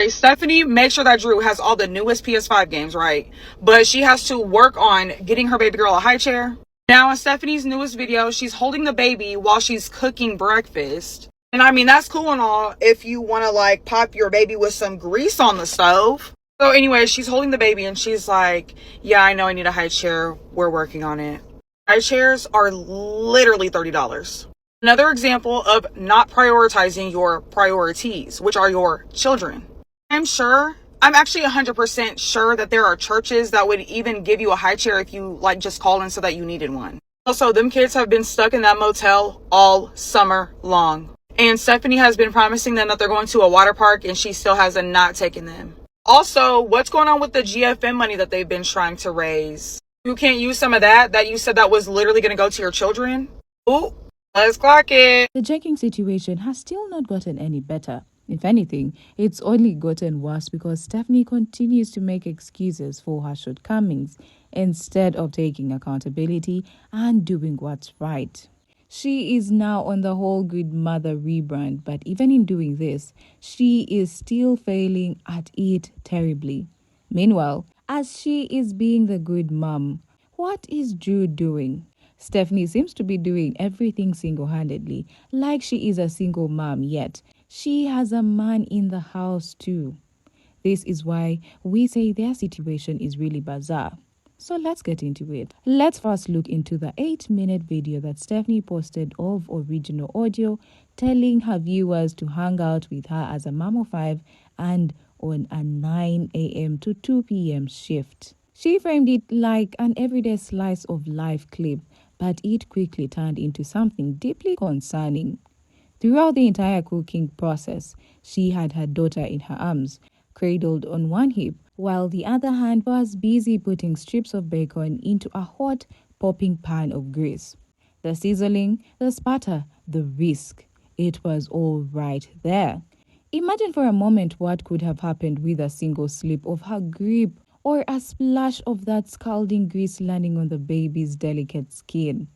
Stephanie makes sure that Drew has all the newest PS5 games, right? But she has to work on getting her baby girl a high chair. Now, in Stephanie's newest video, she's holding the baby while she's cooking breakfast. And I mean, that's cool and all if you want to like pop your baby with some grease on the stove. So anyway, she's holding the baby and she's like, yeah, I know I need a high chair. We're working on it. High chairs are literally $30. Another example of not prioritizing your priorities, which are your children. I'm actually 100% sure that there are churches that would even give you a high chair if you like just called in so that you needed one. Also, them kids have been stuck in that motel all summer long. And Stephanie has been promising them that they're going to a water park and she still has not taken them. Also, what's going on with the GFM money that they've been trying to raise? You can't use some of that you said that was literally going to go to your children? Ooh, let's clock it. The Jenkins situation has still not gotten any better. If anything, it's only gotten worse because Stephanie continues to make excuses for her shortcomings instead of taking accountability and doing what's right. She is now on the whole good mother rebrand, but even in doing this, she is still failing at it terribly. Meanwhile, as she is being the good mom, what is Drew doing? Stephanie seems to be doing everything single-handedly, like she is a single mom, yet she has a man in the house too. This is why we say their situation is really bizarre. So let's get into it. Let's first look into the 8-minute video that Stephanie posted of original audio telling her viewers to hang out with her as a mom of 5 and on a 9 a.m. to 2 p.m. shift. She framed it like an everyday slice of life clip, but it quickly turned into something deeply concerning. Throughout the entire cooking process, she had her daughter in her arms, cradled on one hip, while the other hand was busy putting strips of bacon into a hot, popping pan of grease. The sizzling, the sputter, the whisk, it was all right there. Imagine for a moment what could have happened with a single slip of her grip or a splash of that scalding grease landing on the baby's delicate skin.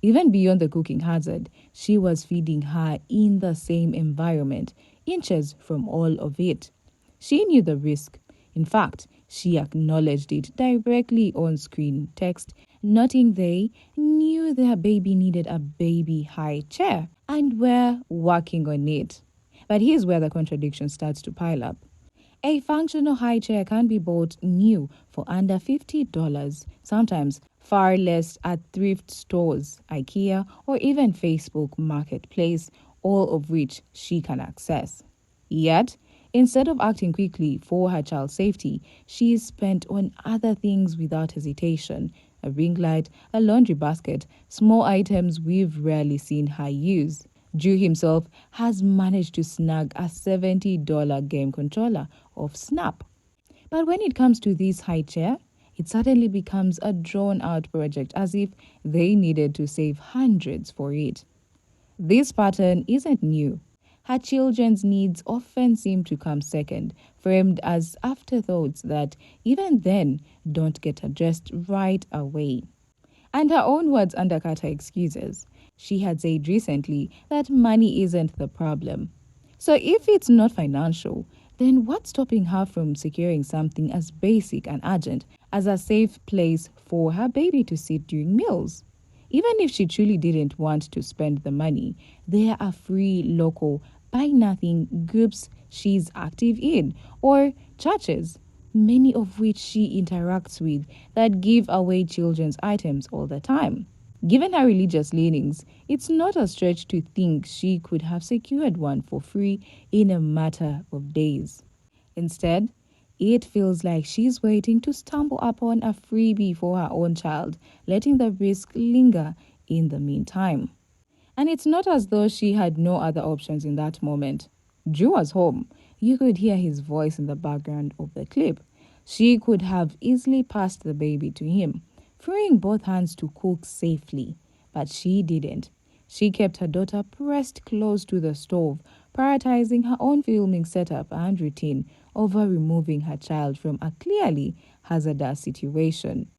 Even beyond the cooking hazard, she was feeding her in the same environment, inches from all of it. She knew the risk. In fact, she acknowledged it directly on screen text, noting they knew their baby needed a baby high chair and were working on it. But here's where the contradiction starts to pile up. A functional high chair can be bought new for under $50, sometimes far less at thrift stores, IKEA, or even Facebook Marketplace, all of which she can access. Yet, instead of acting quickly for her child's safety, she is spent on other things without hesitation. A ring light, a laundry basket, small items we've rarely seen her use. Drew himself has managed to snag a $70 game controller off Snap. But when it comes to this high chair, it suddenly becomes a drawn-out project as if they needed to save hundreds for it. This pattern isn't new. Her children's needs often seem to come second, framed as afterthoughts that, even then, don't get addressed right away. And her own words undercut her excuses. She had said recently that money isn't the problem. So if it's not financial, then what's stopping her from securing something as basic and urgent as a safe place for her baby to sit during meals? Even if she truly didn't want to spend the money, there are free local buy-nothing groups she's active in, or churches, many of which she interacts with, that give away children's items all the time. Given her religious leanings, it's not a stretch to think she could have secured one for free in a matter of days. Instead, it feels like she's waiting to stumble upon a freebie for her own child, letting the risk linger in the meantime. And it's not as though she had no other options in that moment. Drew was home. You could hear his voice in the background of the clip. She could have easily passed the baby to him, freeing both hands to cook safely. But she didn't. She kept her daughter pressed close to the stove, prioritizing her own filming setup and routine over removing her child from a clearly hazardous situation.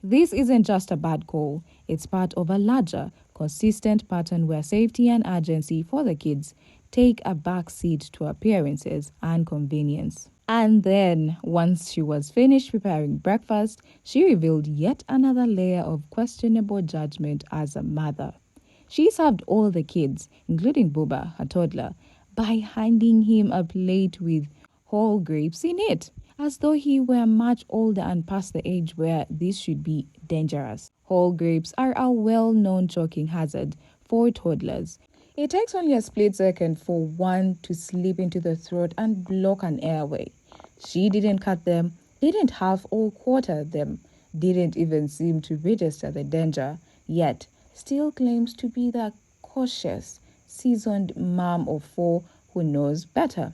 This isn't just a bad call, it's part of a larger, consistent pattern where safety and urgency for the kids take a back seat to appearances and convenience. And then, once she was finished preparing breakfast, she revealed yet another layer of questionable judgment as a mother. She served all the kids, including Booba, her toddler, by handing him a plate with whole grapes in it, as though he were much older and past the age where this should be dangerous. Whole grapes are a well-known choking hazard for toddlers. It takes only a split second for one to slip into the throat and block an airway. She didn't cut them, didn't half or quarter them, didn't even seem to register the danger, yet still claims to be the cautious, seasoned mom of four who knows better.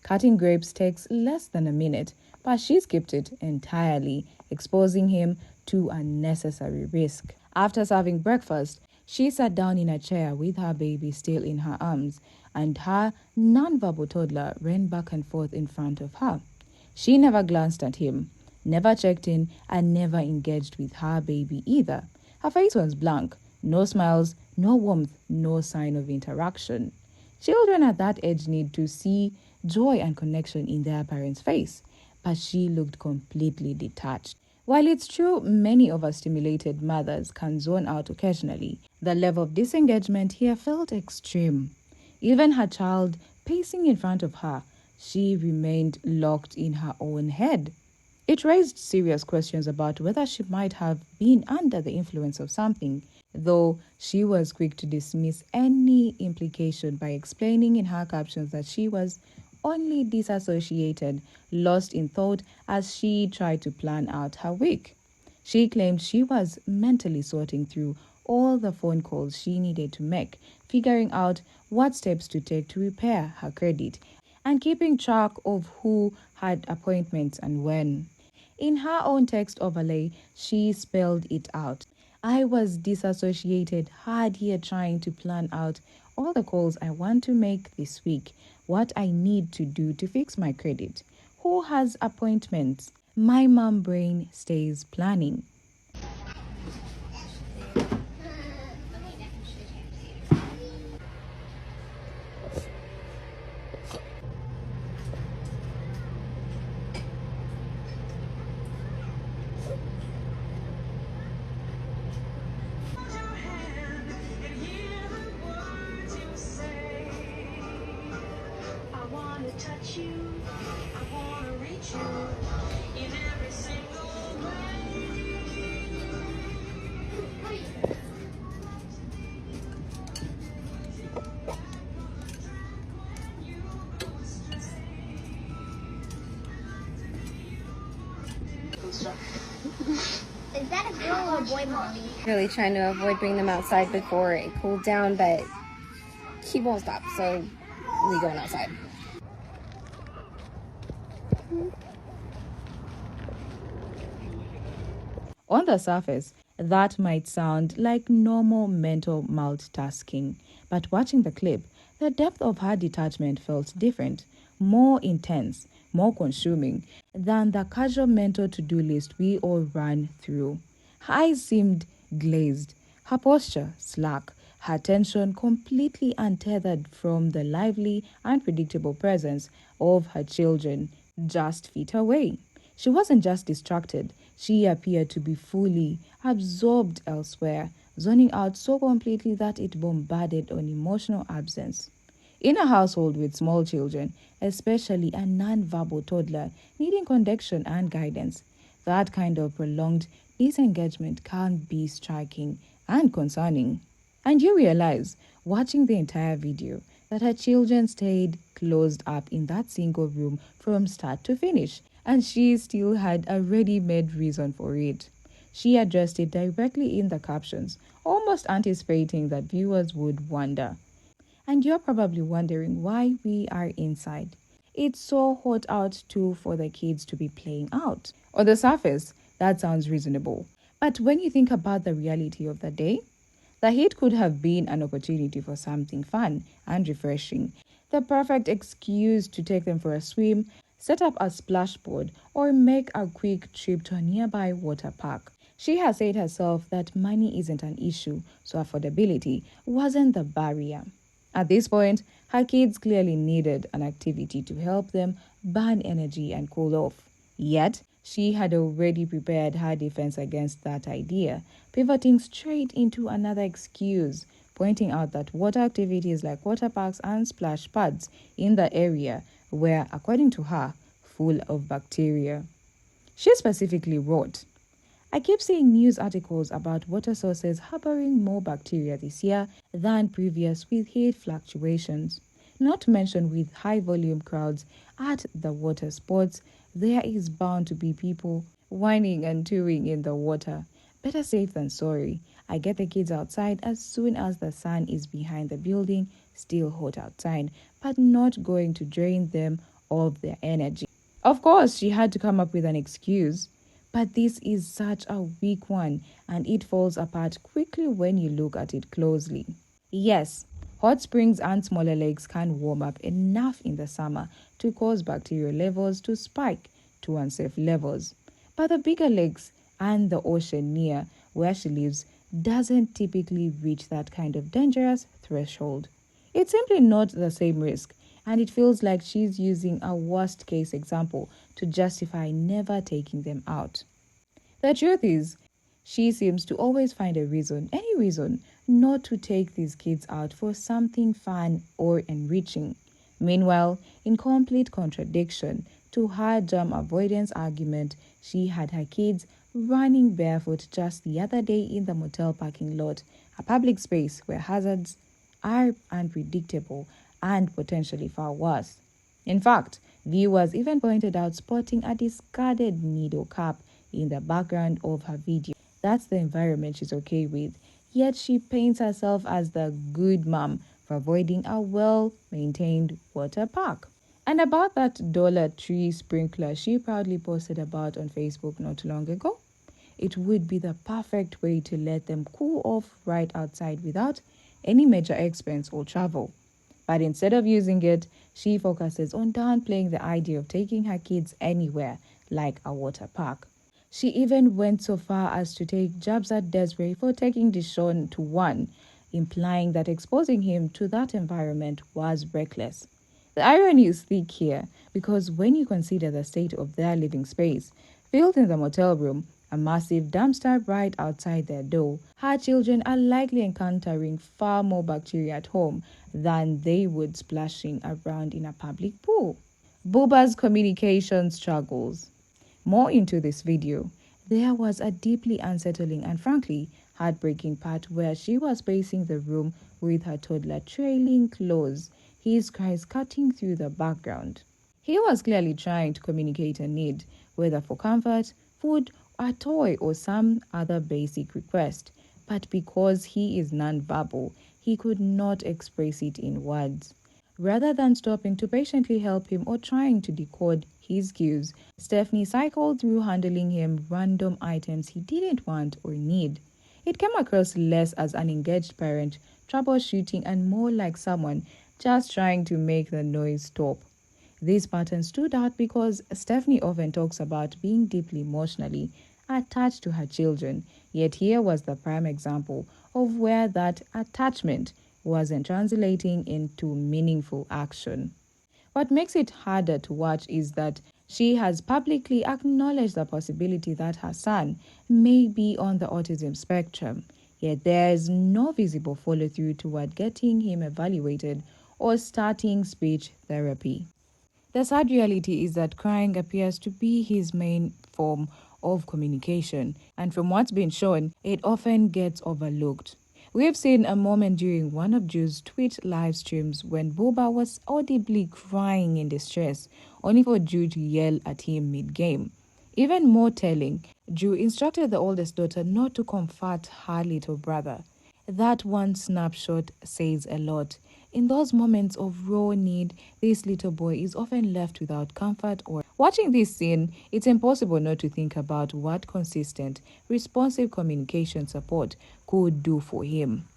Cutting grapes takes less than a minute, but she skipped it entirely, exposing him to unnecessary risk. After serving breakfast, she sat down in a chair with her baby still in her arms, and her non-verbal toddler ran back and forth in front of her. She never glanced at him, never checked in, and never engaged with her baby either. Her face was blank, no smiles, no warmth, no sign of interaction. Children at that age need to see joy and connection in their parents' face, but she looked completely detached. While it's true many overstimulated mothers can zone out occasionally, the level of disengagement here felt extreme. Even her child pacing in front of her, she remained locked in her own head. It raised serious questions about whether she might have been under the influence of something, though she was quick to dismiss any implication by explaining in her captions that she was only disassociated, lost in thought as she tried to plan out her week. She claimed she was mentally sorting through all the phone calls she needed to make, figuring out what steps to take to repair her credit, and keeping track of who had appointments and when. In her own text overlay, she spelled it out. I was disassociated hard here trying to plan out all the calls I want to make this week, what I need to do to fix my credit, who has appointments. My mom brain stays planning. Touch you, I wanna reach you in every single way. Is that a girl or a boy, Mommy? Really trying to avoid bringing them outside before it cooled down, but he won't stop, so we going outside. On the surface, that might sound like normal mental multitasking, but watching the clip, the depth of her detachment felt different, more intense, more consuming than the casual mental to-do list we all ran through. Her eyes seemed glazed, her posture slack, her attention completely untethered from the lively, unpredictable presence of her children just feet away. She wasn't just distracted, she appeared to be fully absorbed elsewhere, zoning out so completely that it bombarded on emotional absence. In a household with small children, especially a non-verbal toddler needing connection and guidance, that kind of prolonged disengagement can be striking and concerning. And you realize, watching the entire video, that her children stayed closed up in that single room from start to finish, and she still had a ready-made reason for it. She addressed it directly in the captions, almost anticipating that viewers would wonder. And you're probably wondering why we are inside. It's so hot out too for the kids to be playing out. On the surface, that sounds reasonable. But when you think about the reality of the day, the heat could have been an opportunity for something fun and refreshing. The perfect excuse to take them for a swim, set up a splashboard, or make a quick trip to a nearby water park. She has said herself that money isn't an issue, so affordability wasn't the barrier. At this point, her kids clearly needed an activity to help them burn energy and cool off. Yet, she had already prepared her defense against that idea, pivoting straight into another excuse, pointing out that water activities like water parks and splash pads in the area were, according to her, full of bacteria. She specifically wrote, "I keep seeing news articles about water sources harboring more bacteria this year than previous with heat fluctuations. Not to mention with high volume crowds at the water sports, there is bound to be people whining and chewing in the water. Better safe than sorry. I get the kids outside as soon as the sun is behind the building, still hot outside, but not going to drain them of their energy." Of course, she had to come up with an excuse. But this is such a weak one, and it falls apart quickly when you look at it closely. Yes, hot springs and smaller lakes can warm up enough in the summer to cause bacterial levels to spike to unsafe levels. But the bigger lakes and the ocean near where she lives doesn't typically reach that kind of dangerous threshold. It's simply not the same risk, and it feels like she's using a worst case example to justify never taking them out. The truth is, she seems to always find a reason, any reason, not to take these kids out for something fun or enriching. Meanwhile, in complete contradiction to her germ avoidance argument, she had her kids running barefoot just the other day in the motel parking lot, a public space where hazards are unpredictable and potentially far worse. In fact, viewers even pointed out spotting a discarded needle cap in the background of her video. That's the environment she's okay with, yet she paints herself as the good mom for avoiding a well-maintained water park. And about that Dollar Tree sprinkler she proudly posted about on Facebook not too long ago, it would be the perfect way to let them cool off right outside without any major expense or travel. But instead of using it, she focuses on downplaying the idea of taking her kids anywhere, like a water park. She even went so far as to take jabs at Desiree for taking Deshaun to one, implying that exposing him to that environment was reckless. The irony is thick here, because when you consider the state of their living space, filled in the motel room, a massive dumpster right outside their door, her children are likely encountering far more bacteria at home than they would splashing around in a public pool. Booba's communication struggles. More into this video. There was a deeply unsettling and frankly heartbreaking part where she was pacing the room with her toddler trailing close, his cries cutting through the background. He was clearly trying to communicate a need, whether for comfort, food, a toy, or some other basic request, but because he is non-verbal, he could not express it in words. Rather than stopping to patiently help him or trying to decode his cues, Stephanie cycled through handling him random items he didn't want or need. It came across less as an engaged parent troubleshooting and more like someone just trying to make the noise stop. This pattern stood out because Stephanie often talks about being deeply emotionally attached to her children, yet here was the prime example of where that attachment wasn't translating into meaningful action. What makes it harder to watch is that she has publicly acknowledged the possibility that her son may be on the autism spectrum, yet there is no visible follow-through toward getting him evaluated or starting speech therapy. The sad reality is that crying appears to be his main form of communication, and from what's been shown, it often gets overlooked. We've seen a moment during one of Drew's Twitch live streams when Boba was audibly crying in distress, only for Drew to yell at him mid-game. Even more telling, Drew instructed the oldest daughter not to comfort her little brother. That one snapshot says a lot. In those moments of raw need, this little boy is often left without comfort or... Watching this scene, it's impossible not to think about what consistent, responsive communication support could do for him.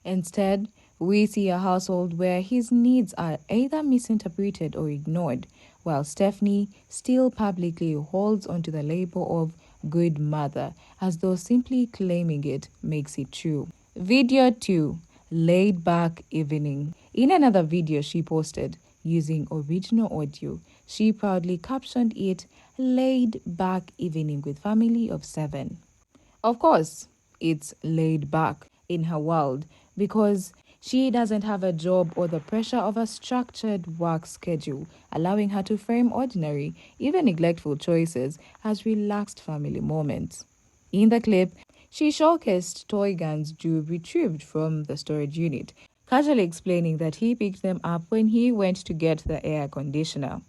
Instead, we see a household where his needs are either misinterpreted or ignored, while Stephanie still publicly holds onto the label of good mother, as though simply claiming it makes it true. Video 2. laid back evening. In another video she posted using original audio, she proudly captioned it laid back evening with family of 7. Of course, it's laid back in her world because she doesn't have a job or the pressure of a structured work schedule, allowing her to frame ordinary, even neglectful choices as relaxed family moments. In the clip, she showcased toy guns Drew retrieved from the storage unit, casually explaining that he picked them up when he went to get the air conditioner.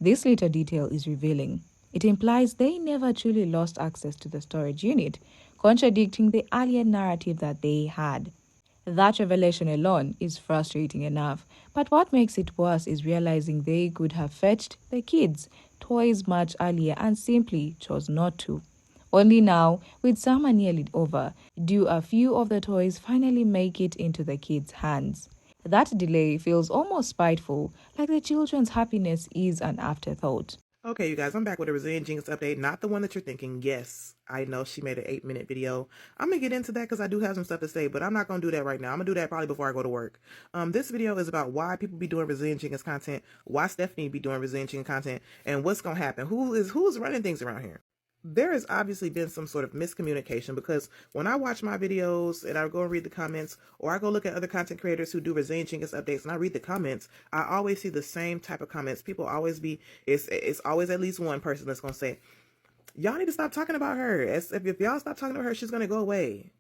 This little detail is revealing. It implies they never truly lost access to the storage unit, contradicting the earlier narrative that they had. That revelation alone is frustrating enough, but what makes it worse is realizing they could have fetched the kids' toys much earlier and simply chose not to. Only now, with summer nearly over, do a few of the toys finally make it into the kids' hands. That delay feels almost spiteful, like the children's happiness is an afterthought. Okay, you guys, I'm back with a Brazilian Jenkins update. Not the one that you're thinking. Yes, I know she made an 8-minute video. I'm going to get into that because I do have some stuff to say, but I'm not going to do that right now. I'm going to do that probably before I go to work. This video is about why people be doing Brazilian Jenkins content, why Stephanie be doing Brazilian Jenkins content, and what's going to happen. Who's running things around here? There has obviously been some sort of miscommunication because when I watch my videos and I go and read the comments, or I go look at other content creators who do Brazilian Jenkins updates and I read the comments, I always see the same type of comments. People always it's always at least one person that's going to say, y'all need to stop talking about her. If y'all stop talking about her, she's going to go away.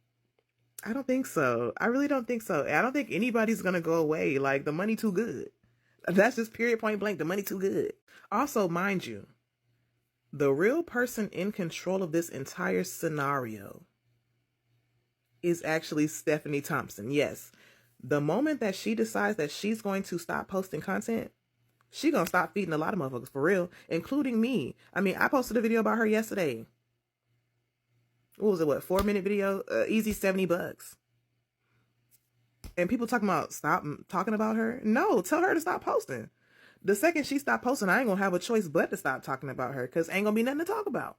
I don't think so. I really don't think so. I don't think anybody's going to go away. Like, the money too good. That's just period point blank. The money too good. Also, mind you, the real person in control of this entire scenario is actually Stephanie Thompson. Yes, the moment that she decides that she's going to stop posting content, she's going to stop feeding a lot of motherfuckers, for real, including me. I mean, I posted a video about her yesterday. What was it, 4-minute video? Easy $70. And people talking about stop talking about her. No, tell her to stop posting. The second she stopped posting, I ain't going to have a choice but to stop talking about her because ain't going to be nothing to talk about.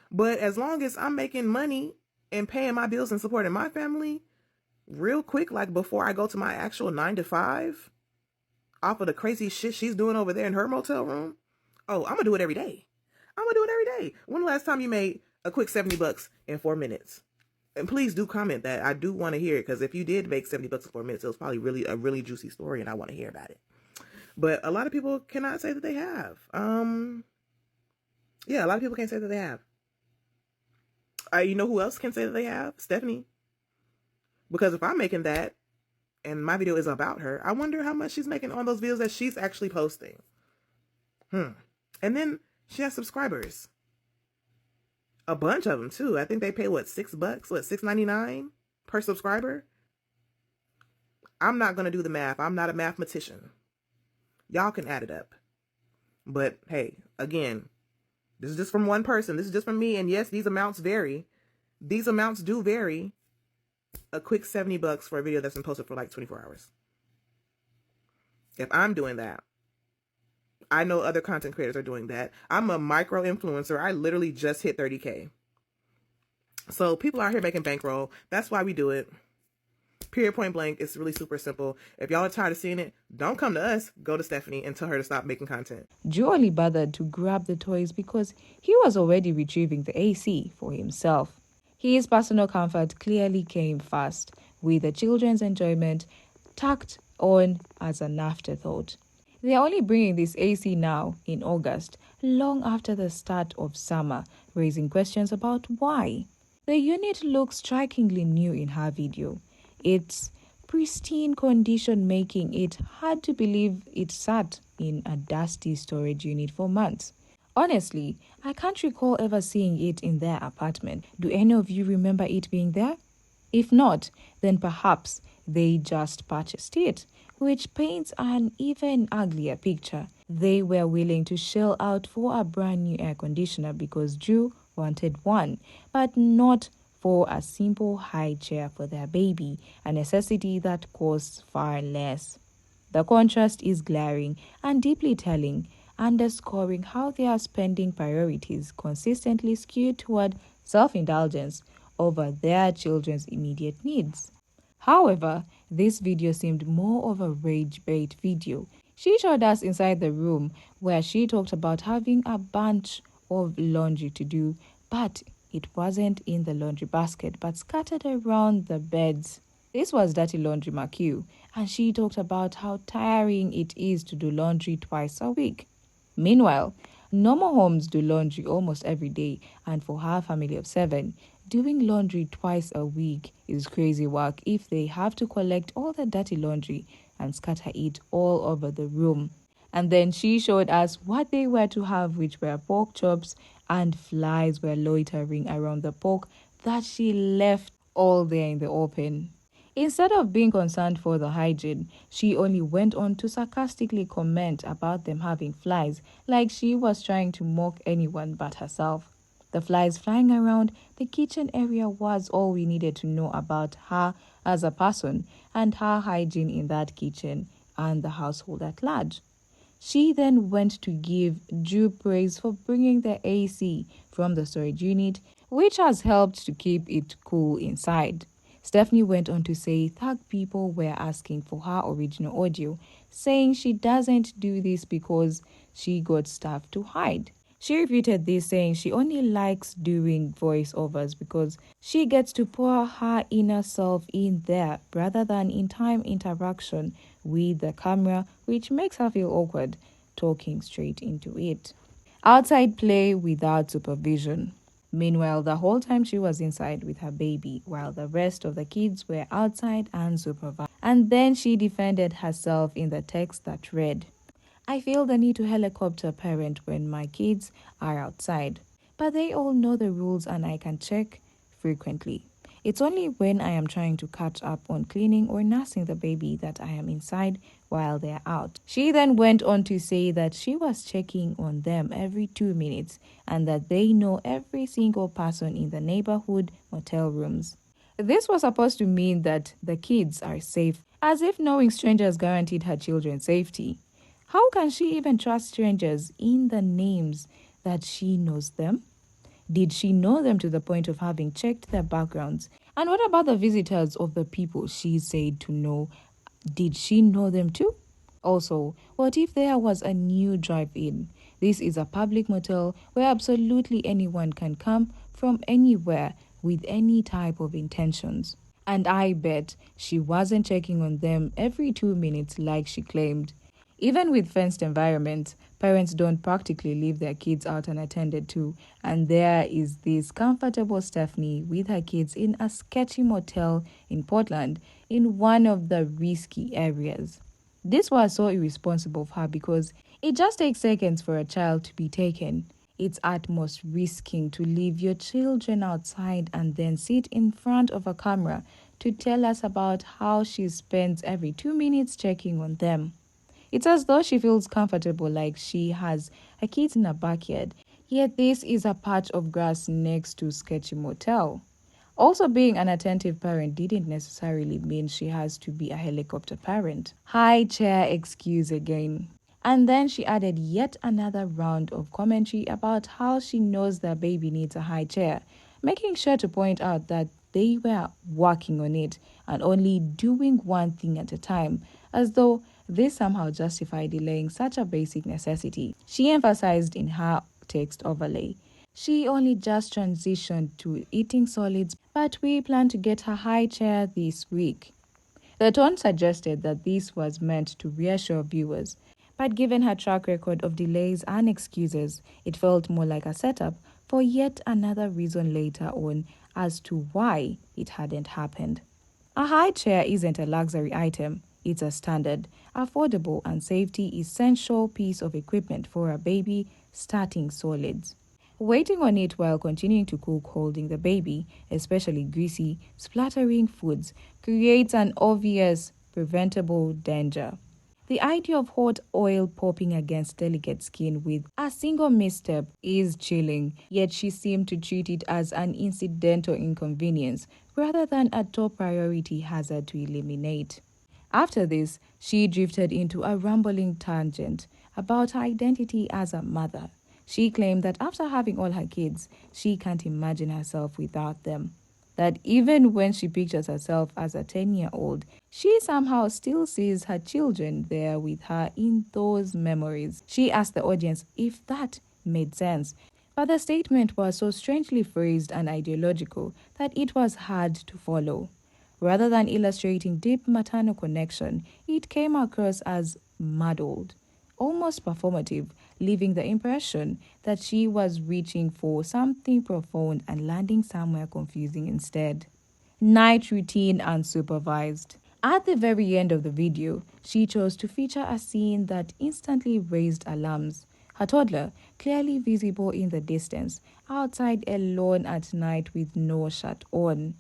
But as long as I'm making money and paying my bills and supporting my family real quick, like before I go to my actual 9 to 5, off of the crazy shit she's doing over there in her motel room, oh, I'm going to do it every day. I'm going to do it every day. When the last time you made a quick $70 in 4 minutes? And please do comment that. I do want to hear it because if you did make $70 in 4 minutes, it was probably a really juicy story and I want to hear about it. But a lot of people cannot say that they have. Yeah, a lot of people can't say that they have. You know who else can say that they have? Stephanie. Because if I'm making that and my video is about her, I wonder how much she's making on those videos that she's actually posting. And then she has subscribers. A bunch of them too. I think they pay $6? $6.99 per subscriber? I'm not going to do the math. I'm not a mathematician. Y'all can add it up. But hey, again, this is just from one person. This is just from me. And yes, these amounts vary. These amounts do vary. A quick $70 for a video that's been posted for like 24 hours. If I'm doing that, I know other content creators are doing that. I'm a micro influencer. I literally just hit 30K. So people out here making bankroll. That's why we do it. Period point blank. It's really super simple. If y'all are tired of seeing it, don't come to us. Go to Stephanie and tell her to stop making content. Joe only bothered to grab the toys because he was already retrieving the AC for himself. His personal comfort clearly came first, with the children's enjoyment tucked on as an afterthought. They are only bringing this AC now in August, long after the start of summer, raising questions about why. The unit looks strikingly new in her video. Its pristine condition making it hard to believe it sat in a dusty storage unit for months. Honestly, I can't recall ever seeing it in their apartment. Do any of you remember it being there? If not, then perhaps they just purchased it, which paints an even uglier picture. They were willing to shell out for a brand new air conditioner because Drew wanted one, but not for a simple high chair for their baby, a necessity that costs far less. The contrast is glaring and deeply telling, underscoring how their spending priorities consistently skew toward self-indulgence over their children's immediate needs. However, this video seemed more of a rage bait video. She showed us inside the room where she talked about having a bunch of laundry to do, but it wasn't in the laundry basket but scattered around the beds. This was Dirty Laundry McHugh, and she talked about how tiring it is to do laundry twice a week. Meanwhile, normal homes do laundry almost every day, and for her family of 7, doing laundry twice a week is crazy work if they have to collect all the dirty laundry and scatter it all over the room. And then she showed us what they were to have, which were pork chops, and flies were loitering around the pork that she left all there in the open. Instead of being concerned for the hygiene, she only went on to sarcastically comment about them having flies, like she was trying to mock anyone but herself. The flies flying around the kitchen area was all we needed to know about her as a person and her hygiene in that kitchen and the household at large. She then went to give due praise for bringing the AC from the storage unit, which has helped to keep it cool inside. Stephanie went on to say thug people were asking for her original audio, saying she doesn't do this because she got stuff to hide. She repeated this, saying she only likes doing voiceovers because she gets to pour her inner self in there rather than in time interaction with the camera, which makes her feel awkward talking straight into it. Outside play without supervision. Meanwhile, the whole time she was inside with her baby, while the rest of the kids were outside unsupervised. And then she defended herself in the text that read, "I feel the need to helicopter parent when my kids are outside, but they all know the rules and I can check frequently. It's only when I am trying to catch up on cleaning or nursing the baby that I am inside while they're out." She then went on to say that she was checking on them every 2 minutes and that they know every single person in the neighborhood motel rooms. This was supposed to mean that the kids are safe, as if knowing strangers guaranteed her children's safety. How can she even trust strangers in the names that she knows them? Did she know them to the point of having checked their backgrounds? And what about the visitors of the people she said to know? Did she know them too? Also, what if there was a new drive-in? This is a public motel where absolutely anyone can come from anywhere with any type of intentions. And I bet she wasn't checking on them every 2 minutes like she claimed. Even with fenced environments, parents don't practically leave their kids out unattended to, and there is this comfortable Stephanie with her kids in a sketchy motel in Portland in one of the risky areas. This was so irresponsible of her because it just takes seconds for a child to be taken. It's at most risking to leave your children outside and then sit in front of a camera to tell us about how she spends every 2 minutes checking on them. It's as though she feels comfortable like she has her kids in a backyard, yet this is a patch of grass next to sketchy motel. Also, being an attentive parent didn't necessarily mean she has to be a helicopter parent. High chair excuse again. And then she added yet another round of commentary about how she knows their baby needs a high chair, making sure to point out that they were working on it and only doing one thing at a time, as though this somehow justified delaying such a basic necessity. She emphasized in her text overlay, she only just transitioned to eating solids, but we plan to get her high chair this week. The tone suggested that this was meant to reassure viewers, but given her track record of delays and excuses, it felt more like a setup for yet another reason later on as to why it hadn't happened. A high chair isn't a luxury item. It's a standard, affordable and safety essential piece of equipment for a baby starting solids. Waiting on it while continuing to cook holding the baby, especially greasy, splattering foods, creates an obvious, preventable danger. The idea of hot oil popping against delicate skin with a single misstep is chilling, yet she seemed to treat it as an incidental inconvenience rather than a top priority hazard to eliminate. After this, she drifted into a rambling tangent about her identity as a mother. She claimed that after having all her kids, she can't imagine herself without them. that even when she pictures herself as a 10-year-old, she somehow still sees her children there with her in those memories. She asked the audience if that made sense, but the statement was so strangely phrased and ideological that it was hard to follow. Rather than illustrating deep maternal connection, it came across as muddled, almost performative, leaving the impression that she was reaching for something profound and landing somewhere confusing instead. Night routine unsupervised. At the very end of the video, she chose to feature a scene that instantly raised alarms. Her toddler, clearly visible in the distance, outside alone at night with no shirt on.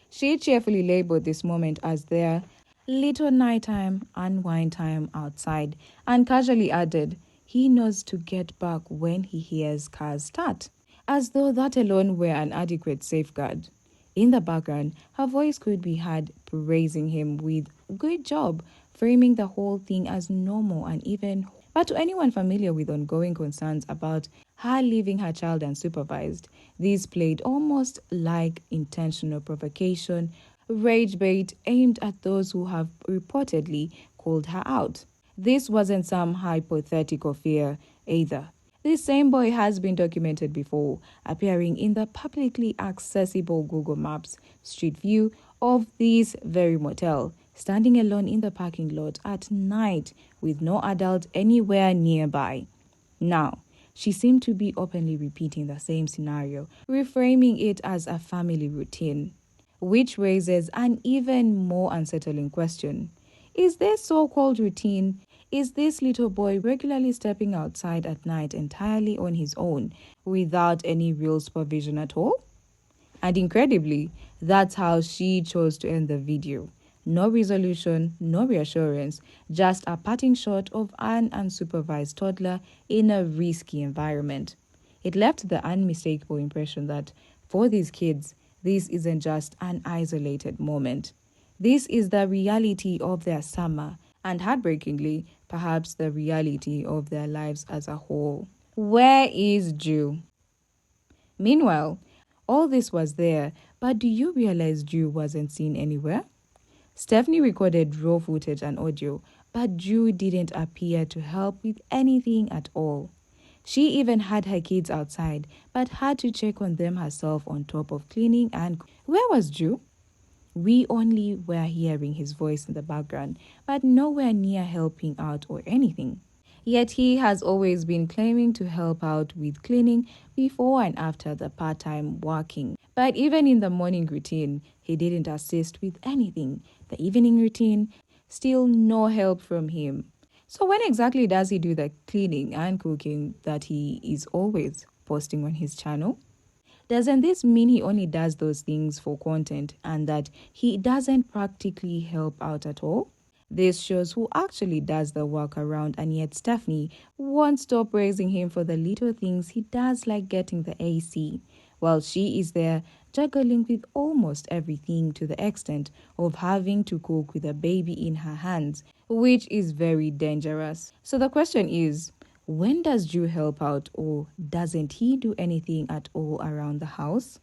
She cheerfully labeled this moment as their little nighttime unwind time outside and casually added, he knows to get back when he hears cars start, as though that alone were an adequate safeguard. In the background, her voice could be heard praising him with good job, framing the whole thing as normal and even. But to anyone familiar with ongoing concerns about her leaving her child unsupervised, this played almost like intentional provocation, rage bait aimed at those who have reportedly called her out. This wasn't some hypothetical fear either. This same boy has been documented before, appearing in the publicly accessible Google Maps street view of this very motel, standing alone in the parking lot at night with no adult anywhere nearby. Now, she seemed to be openly repeating the same scenario, reframing it as a family routine, which raises an even more unsettling question. Is this so-called routine? Is this little boy regularly stepping outside at night entirely on his own, without any real supervision at all? And incredibly, that's how she chose to end the video. No resolution, no reassurance, just a parting shot of an unsupervised toddler in a risky environment. It left the unmistakable impression that, for these kids, this isn't just an isolated moment. This is the reality of their summer, and heartbreakingly, perhaps the reality of their lives as a whole. Where is Drew? Meanwhile, all this was there, but do you realize Drew wasn't seen anywhere? Stephanie recorded raw footage and audio, but Drew didn't appear to help with anything at all. She even had her kids outside, but had to check on them herself on top of cleaning and... Where was Drew? We only were hearing his voice in the background, but nowhere near helping out or anything. Yet he has always been claiming to help out with cleaning before and after the part-time working. But even in the morning routine, he didn't assist with anything. The evening routine, still no help from him. So when exactly does he do the cleaning and cooking that he is always posting on his channel? Doesn't this mean he only does those things for content and that he doesn't practically help out at all? This shows who actually does the work around, and yet Stephanie won't stop praising him for the little things he does, like getting the AC, while she is there juggling with almost everything to the extent of having to cook with a baby in her hands, which is very dangerous. So the question is, when does Drew help out, or doesn't he do anything at all around the house?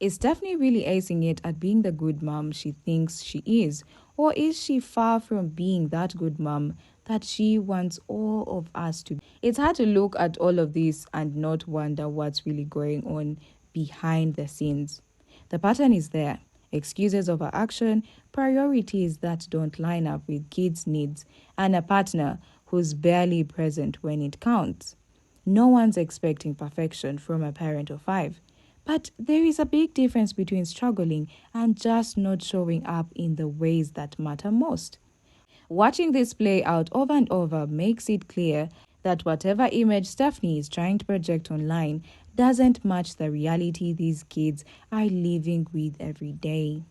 Is Stephanie really acing it at being the good mom she thinks she is, or is she far from being that good mom that she wants all of us to be? It's hard to look at all of this and not wonder what's really going on behind the scenes. The pattern is there. Excuses over action, priorities that don't line up with kids' needs, and a partner who's barely present when it counts. No one's expecting perfection from a parent of 5. But there is a big difference between struggling and just not showing up in the ways that matter most. Watching this play out over and over makes it clear that whatever image Stephanie is trying to project online doesn't match the reality these kids are living with every day.